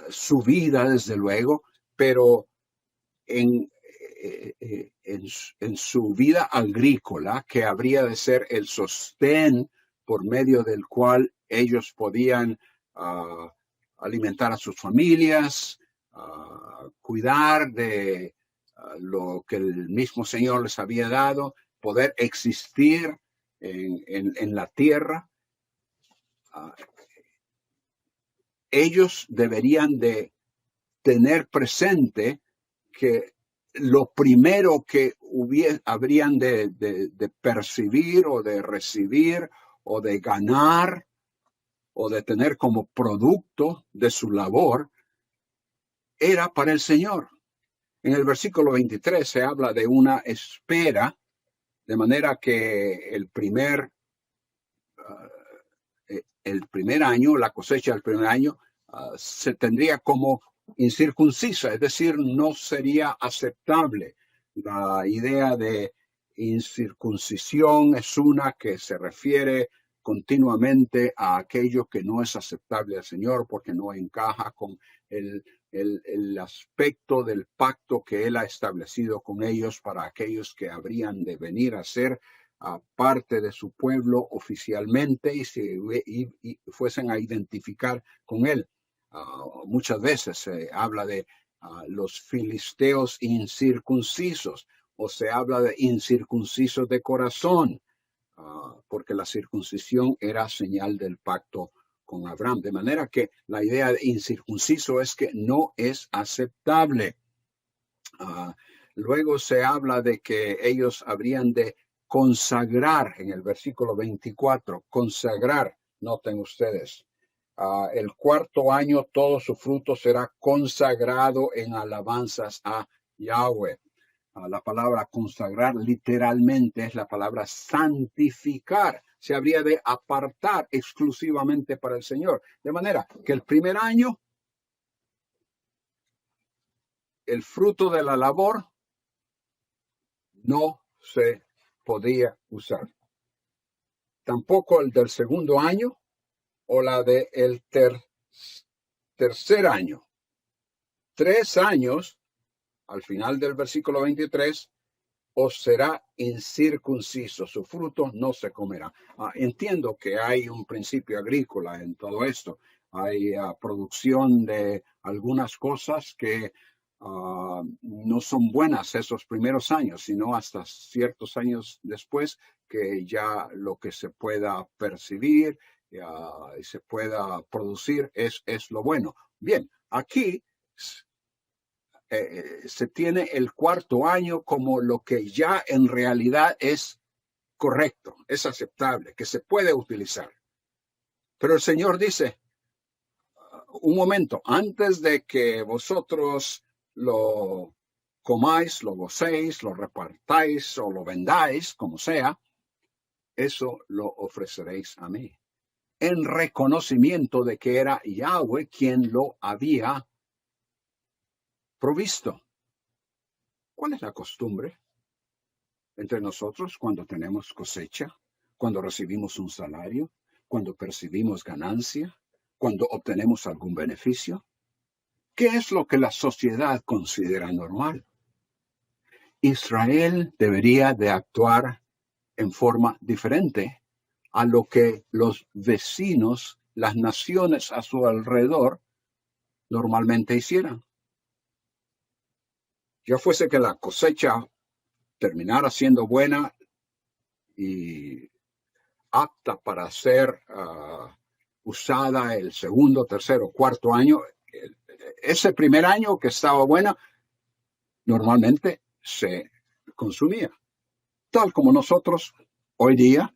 su vida, desde luego, pero en su vida agrícola, que habría de ser el sostén por medio del cual ellos podían alimentar a sus familias, cuidar de lo que el mismo Señor les había dado, poder existir en la tierra. Ellos deberían de tener presente que lo primero que habrían de percibir o de recibir o de ganar o de tener como producto de su labor era para el Señor. En el versículo 23 se habla de una espera, de manera que el primer año, la cosecha del primer año, se tendría como incircuncisa, es decir, no sería aceptable. La idea de incircuncisión es una que se refiere continuamente a aquello que no es aceptable al Señor porque no encaja con el aspecto del pacto que Él ha establecido con ellos para aquellos que habrían de venir a ser parte de su pueblo oficialmente y fuesen a identificar con Él. Muchas veces se habla de los filisteos incircuncisos o se habla de incircuncisos de corazón, porque la circuncisión era señal del pacto con Abraham. De manera que la idea de incircunciso es que no es aceptable. Luego se habla de que ellos habrían de consagrar, en el versículo 24, consagrar, noten ustedes, el cuarto año todo su fruto será consagrado en alabanzas a Yahweh. La palabra consagrar literalmente es la palabra santificar. Se habría de apartar exclusivamente para el Señor. De manera que el primer año, el fruto de la labor no se podía usar. Tampoco el del segundo año o la del tercer año. 3 años, al final del versículo 23, os será incircunciso, su fruto no se comerá. Entiendo que hay un principio agrícola en todo esto. Hay producción de algunas cosas que no son buenas esos primeros años, sino hasta ciertos años después, que ya lo que se pueda percibir y se pueda producir es lo bueno. Bien, aquí se tiene el cuarto año como lo que ya en realidad es correcto, es aceptable, que se puede utilizar. Pero el Señor dice, un momento, antes de que vosotros lo comáis, lo gocéis, lo repartáis o lo vendáis, como sea, eso lo ofreceréis a mí, en reconocimiento de que era Yahweh quien lo había provisto. ¿Cuál es la costumbre entre nosotros cuando tenemos cosecha, cuando recibimos un salario, cuando percibimos ganancia, cuando obtenemos algún beneficio? ¿Qué es lo que la sociedad considera normal? Israel debería de actuar en forma diferente a lo que los vecinos, las naciones a su alrededor, normalmente hicieran. Ya fuese que la cosecha terminara siendo buena y apta para ser usada el segundo, tercero, cuarto año, ese primer año que estaba buena, normalmente se consumía, tal como nosotros hoy día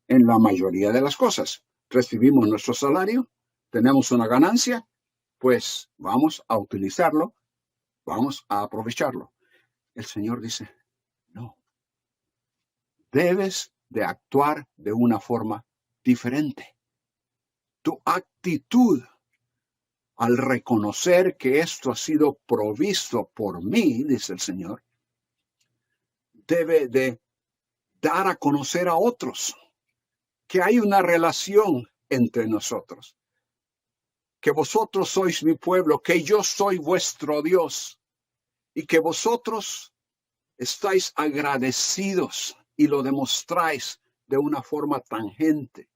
en la mayoría de las cosas. Recibimos nuestro salario, tenemos una ganancia, pues vamos a utilizarlo, vamos a aprovecharlo. El Señor dice, no, debes de actuar de una forma diferente. Tu actitud al reconocer que esto ha sido provisto por mí, dice el Señor, debe de dar a conocer a otros que hay una relación entre nosotros, que vosotros sois mi pueblo, que yo soy vuestro Dios y que vosotros estáis agradecidos y lo demostráis de una forma tangente,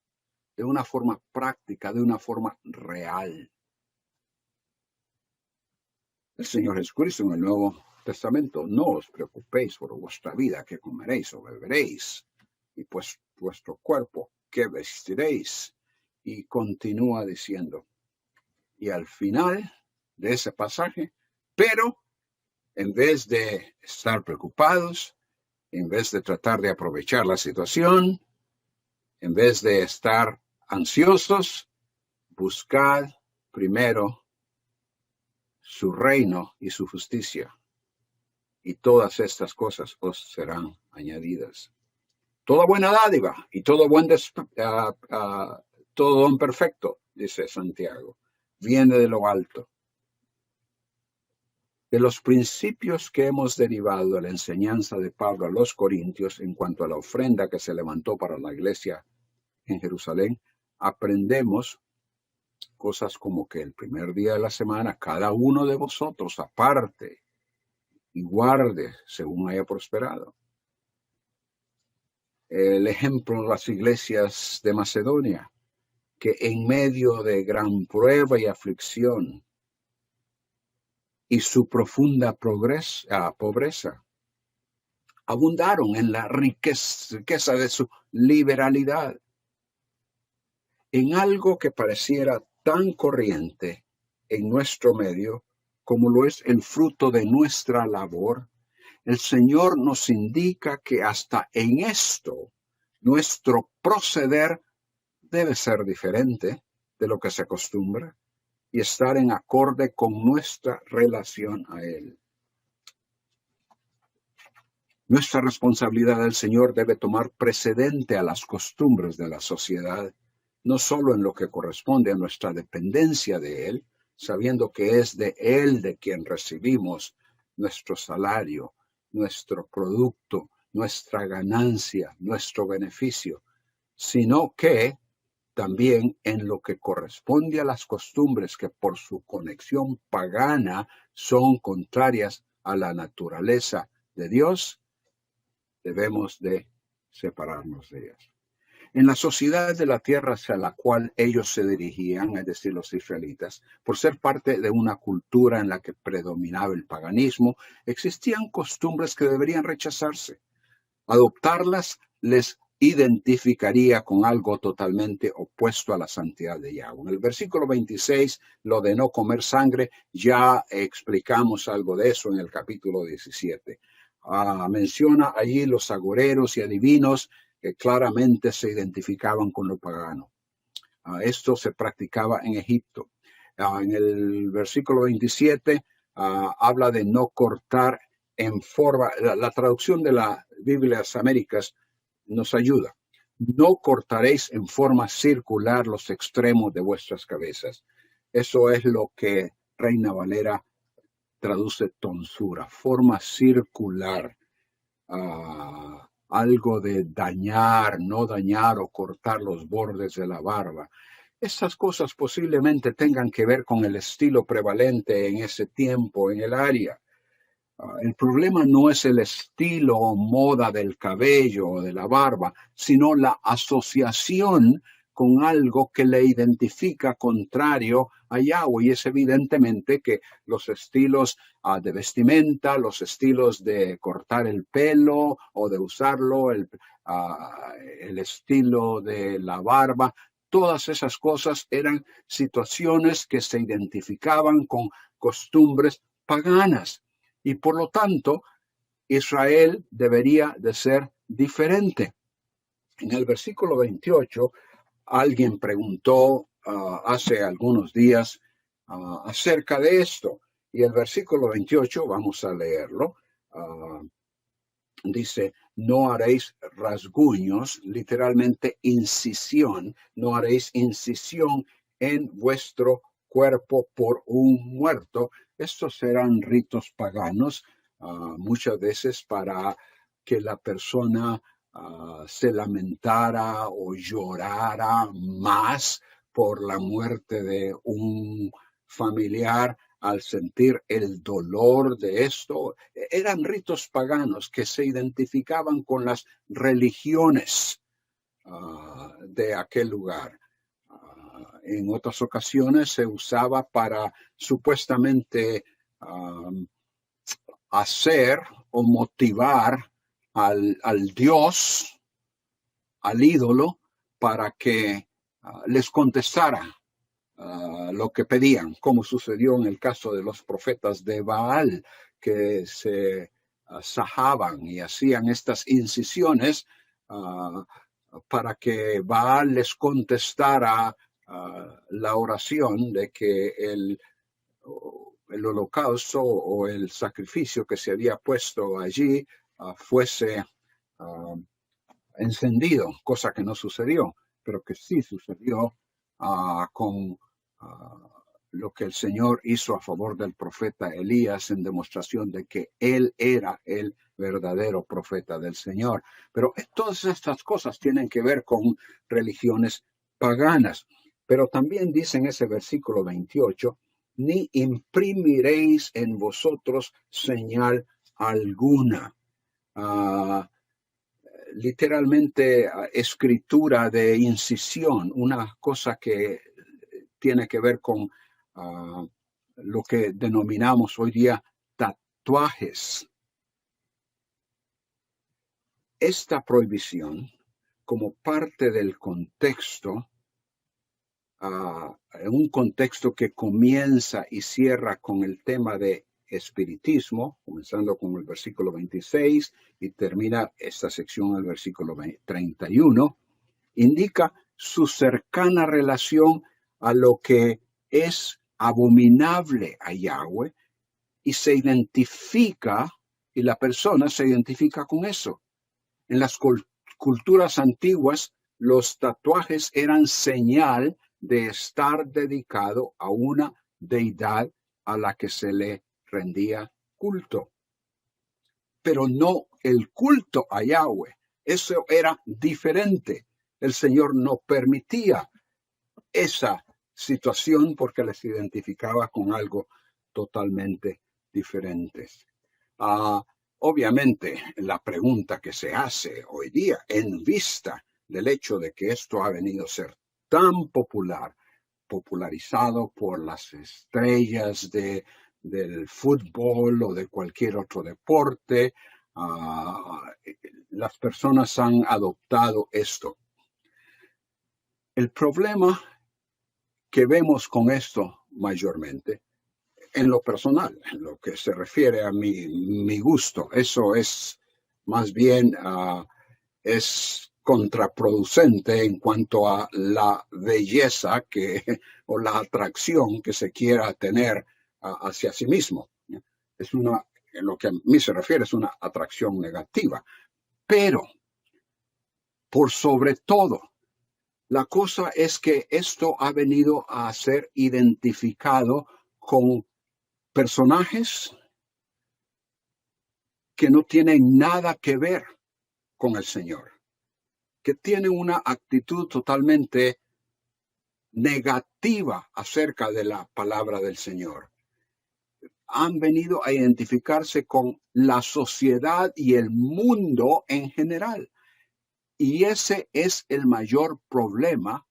de una forma práctica, de una forma real. El Señor Jesucristo en el Nuevo Testamento, no os preocupéis por vuestra vida, que comeréis o beberéis, y pues vuestro cuerpo, que vestiréis. Y continúa diciendo, y al final de ese pasaje, pero en vez de estar preocupados, en vez de tratar de aprovechar la situación, en vez de estar ansiosos, buscad primero su reino y su justicia, y todas estas cosas os serán añadidas. Toda buena dádiva y todo todo don perfecto, dice Santiago, viene de lo alto. De los principios que hemos derivado de la enseñanza de Pablo a los Corintios en cuanto a la ofrenda que se levantó para la iglesia en Jerusalén, aprendemos cosas como que el primer día de la semana cada uno de vosotros aparte y guarde según haya prosperado. El ejemplo de las iglesias de Macedonia, que en medio de gran prueba y aflicción y su profunda pobreza, abundaron en la riqueza de su liberalidad, en algo que pareciera tan corriente en nuestro medio como lo es el fruto de nuestra labor. El Señor nos indica que hasta en esto nuestro proceder debe ser diferente de lo que se acostumbra y estar en acorde con nuestra relación a Él. Nuestra responsabilidad del Señor debe tomar precedente a las costumbres de la sociedad, no solo en lo que corresponde a nuestra dependencia de Él, sabiendo que es de Él de quien recibimos nuestro salario, nuestro producto, nuestra ganancia, nuestro beneficio, sino que también en lo que corresponde a las costumbres que por su conexión pagana son contrarias a la naturaleza de Dios, debemos de separarnos de ellas. En la sociedad de la tierra hacia la cual ellos se dirigían, es decir, los israelitas, por ser parte de una cultura en la que predominaba el paganismo, existían costumbres que deberían rechazarse. Adoptarlas les identificaría con algo totalmente opuesto a la santidad de Yahweh. En el versículo 26, lo de no comer sangre, ya explicamos algo de eso en el capítulo 17. Menciona allí los agoreros y adivinos que claramente se identificaban con lo pagano. Esto se practicaba en Egipto. En el versículo 27 habla de no cortar en forma, la traducción de la Biblia de las Américas nos ayuda. No cortaréis en forma circular los extremos de vuestras cabezas. Eso es lo que Reina Valera traduce tonsura, forma circular. Algo de dañar, no dañar o cortar los bordes de la barba. Estas cosas posiblemente tengan que ver con el estilo prevalente en ese tiempo, en el área. El problema no es el estilo o moda del cabello o de la barba, sino la asociación con algo que le identifica contrario a Yahweh. Y es evidentemente que los estilos de vestimenta, los estilos de cortar el pelo o de usarlo, el estilo de la barba, todas esas cosas eran situaciones que se identificaban con costumbres paganas. Y por lo tanto, Israel debería de ser diferente. En el versículo 28, alguien preguntó hace algunos días acerca de esto. Y el versículo 28, vamos a leerlo, dice, no haréis rasguños, literalmente incisión, no haréis incisión en vuestro cuerpo por un muerto. Estos serán ritos paganos, muchas veces para que la persona se lamentara o llorara más por la muerte de un familiar. Al sentir el dolor de esto, eran ritos paganos que se identificaban con las religiones de aquel lugar. En otras ocasiones se usaba para supuestamente hacer o motivar al Dios, al ídolo, para que les contestara lo que pedían, como sucedió en el caso de los profetas de Baal, que se sajaban y hacían estas incisiones para que Baal les contestara la oración de que el holocausto o el sacrificio que se había puesto allí fuese encendido, cosa que no sucedió, pero que sí sucedió con lo que el Señor hizo a favor del profeta Elías en demostración de que él era el verdadero profeta del Señor. Pero todas estas cosas tienen que ver con religiones paganas. Pero también dice en ese versículo 28, ni imprimiréis en vosotros señal alguna. Literalmente escritura de incisión, una cosa que tiene que ver con lo que denominamos hoy día tatuajes. Esta prohibición, como parte del contexto, en un contexto que comienza y cierra con el tema de espiritismo, comenzando con el versículo 26 y termina esta sección el versículo 31, indica su cercana relación a lo que es abominable a Yahweh y se identifica, y la persona se identifica con eso. En las culturas antiguas, los tatuajes eran señal de estar dedicado a una deidad a la que se le rendía culto. Pero no el culto a Yahweh. Eso era diferente. El Señor no permitía esa situación porque les identificaba con algo totalmente diferente. Obviamente, la pregunta que se hace hoy día, en vista del hecho de que esto ha venido a ser tan popularizado por las estrellas del fútbol o de cualquier otro deporte, las personas han adoptado esto. El problema que vemos con esto mayormente, en lo personal, en lo que se refiere a mi gusto, eso es más bien es contraproducente en cuanto a la belleza o la atracción que se quiera tener hacia sí mismo. En lo que a mí se refiere, es una atracción negativa. Pero, por sobre todo, la cosa es que esto ha venido a ser identificado con personajes que no tienen nada que ver con el Señor, que tienen una actitud totalmente negativa acerca de la palabra del Señor. Han venido a identificarse con la sociedad y el mundo en general. Y ese es el mayor problema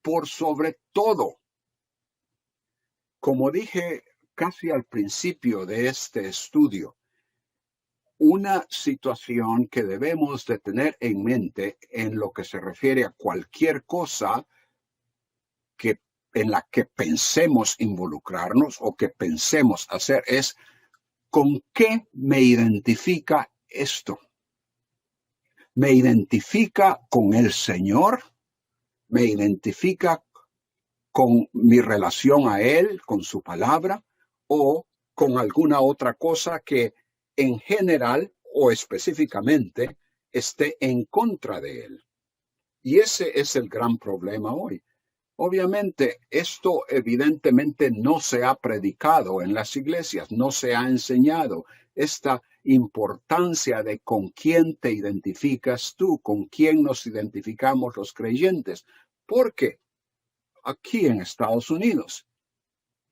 por sobre todo. Como dije casi al principio de este estudio, una situación que debemos de tener en mente en lo que se refiere a cualquier cosa en la que pensemos involucrarnos o que pensemos hacer es ¿con qué me identifica esto? ¿Me identifica con el Señor? ¿Me identifica con mi relación a Él, con su palabra? ¿O con alguna otra cosa que en general o específicamente esté en contra de Él? Y ese es el gran problema hoy. Obviamente, esto evidentemente no se ha predicado en las iglesias, no se ha enseñado esta importancia de con quién te identificas tú, con quién nos identificamos los creyentes, porque aquí en Estados Unidos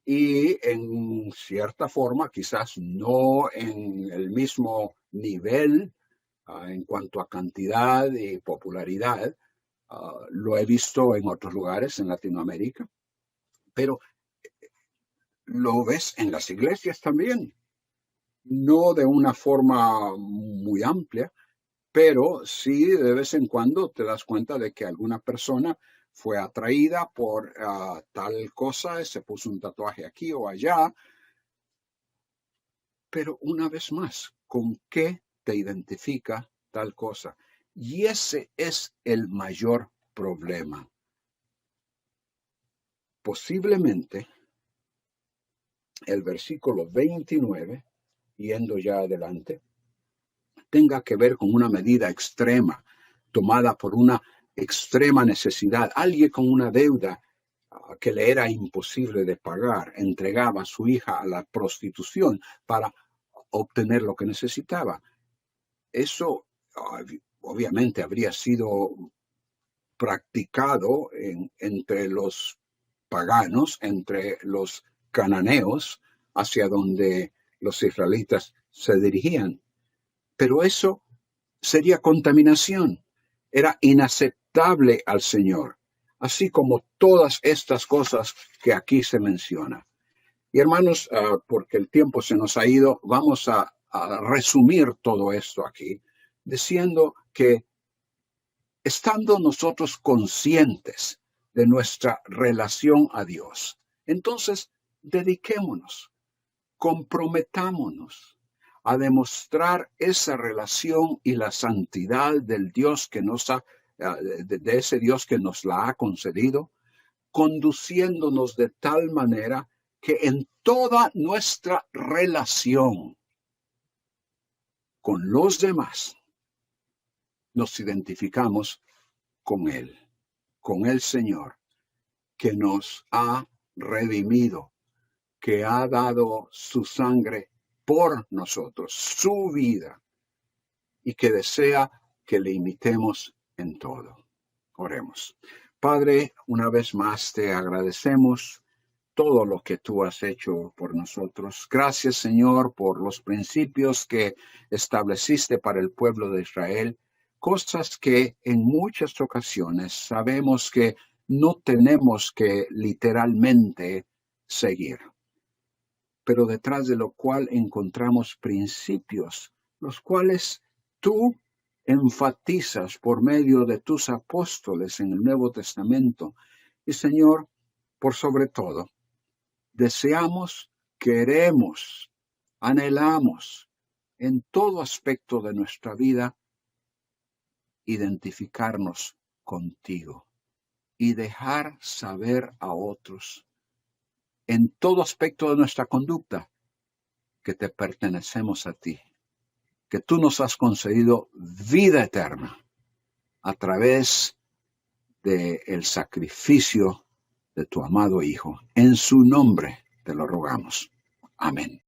y en cierta forma, quizás no en el mismo nivel en cuanto a cantidad y popularidad, lo he visto en otros lugares en Latinoamérica, pero lo ves en las iglesias también, no de una forma muy amplia, pero sí de vez en cuando te das cuenta de que alguna persona fue atraída por tal cosa, se puso un tatuaje aquí o allá, pero una vez más, ¿con qué te identifica tal cosa? Y ese es el mayor problema. Posiblemente el versículo 29, yendo ya adelante, tenga que ver con una medida extrema, tomada por una extrema necesidad. Alguien con una deuda que le era imposible de pagar, entregaba a su hija a la prostitución para obtener lo que necesitaba. Eso obviamente habría sido practicado entre los paganos, entre los cananeos, hacia donde los israelitas se dirigían. Pero eso sería contaminación, era inaceptable al Señor, así como todas estas cosas que aquí se mencionan. Y hermanos, porque el tiempo se nos ha ido, vamos a resumir todo esto aquí, diciendo que estando nosotros conscientes de nuestra relación a Dios, entonces dediquémonos, comprometámonos a demostrar esa relación y la santidad del Dios que de ese Dios que nos la ha concedido, conduciéndonos de tal manera que en toda nuestra relación con los demás nos identificamos con Él, con el Señor, que nos ha redimido, que ha dado su sangre por nosotros, su vida, y que desea que le imitemos en todo. Oremos. Padre, una vez más te agradecemos todo lo que tú has hecho por nosotros. Gracias, Señor, por los principios que estableciste para el pueblo de Israel, cosas que en muchas ocasiones sabemos que no tenemos que literalmente seguir, pero detrás de lo cual encontramos principios, los cuales tú enfatizas por medio de tus apóstoles en el Nuevo Testamento. Y Señor, por sobre todo, deseamos, queremos, anhelamos en todo aspecto de nuestra vida identificarnos contigo y dejar saber a otros en todo aspecto de nuestra conducta que te pertenecemos a ti, que tú nos has concedido vida eterna a través del sacrificio de tu amado Hijo. En su nombre te lo rogamos. Amén.